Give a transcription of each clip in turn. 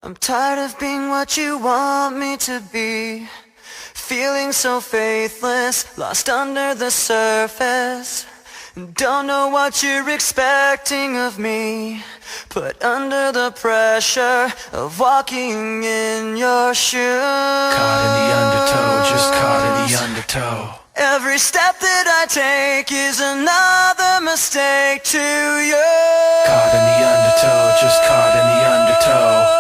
I'm tired of being what you want me to be, feeling so faithless, lost under the surface. Don't know what you're expecting of me, put under the pressure of walking in your shoes. Caught in the undertow, just caught in the undertow. Every step that I take is another mistake to you. Caught in the undertow, just caught in the undertow.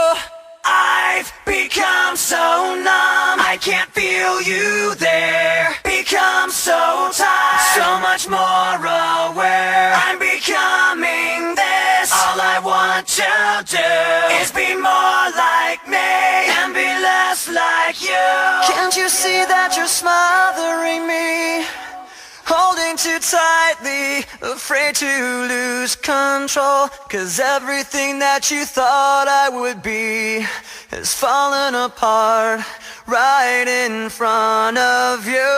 I've become so numb, I can't feel you there. Become so tired, so much more aware. I'm becoming this. All I want to do is be more like me and be less like you. Can't you see that you're smothering me? Holding too tightly, afraid to lose control. 'Cause everything that you thought I would be has fallen apart right in front of you.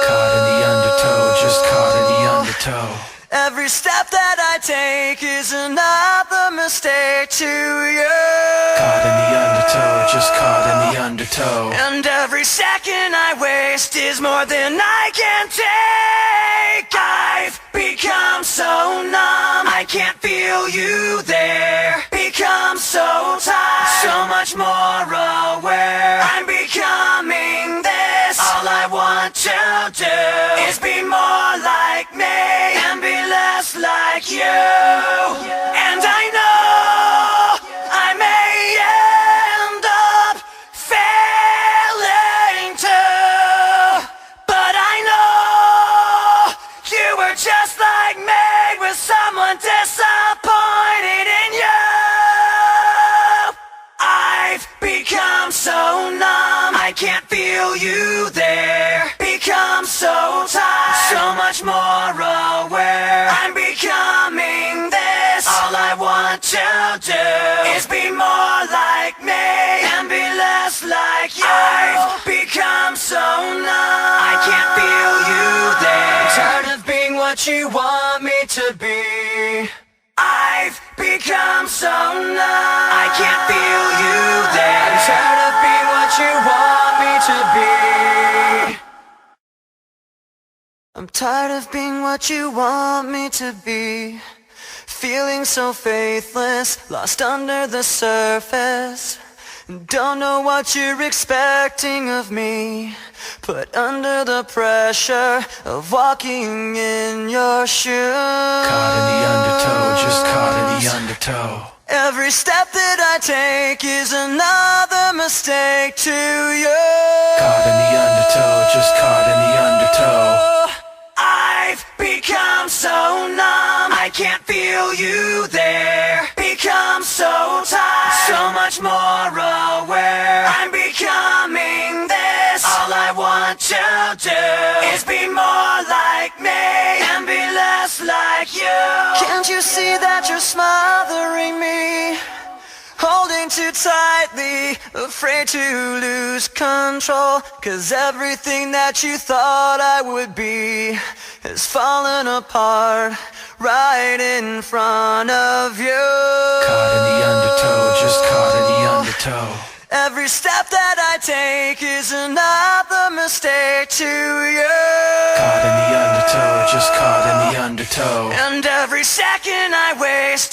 Caught in the undertow, just caught in the undertow. Every step that I take is another mistake to you. Caught in the undertow, just caught in the undertow. And every second I waste is more than I can take. I've become so numb, I can't feel you there. Become so tired, so much more aware. I'm becoming this. All I want to do is be more like me and be less like you. And I know I may end up failing too, but I know you were just like me, with someone disappointed in you. I've become so numb, I can't feel you there. Become so tired, so much more aware. I'm becoming this. All I want to do is be more like me and be less like you. I've become so numb, I can't feel you there. I'm tired of being what you want me to be. I've become so numb, I can't feel you there. I'm tired of being what you want me to be. I'm tired of being what you want me to be, feeling so faithless, lost under the surface. Don't know what you're expecting of me, put under the pressure of walking in your shoes. Caught in the undertow, just caught in the undertow. Every step that I take is another mistake to you. Caught in the undertow, just caught in the undertow. I've become so numb, I can't feel you there. Become so tired, so much more aware. I'm becoming this. All I want to do is be more like me and be less like you. Can't you see that you're smothering me? Holding too tightly, afraid to lose control. 'Cause everything that you thought I would be has fallen apart right in front of you. Caught in the undertow, just caught in the undertow. Every step that I take is another mistake to you. Caught in the undertow, just caught in the undertow. And every second I waste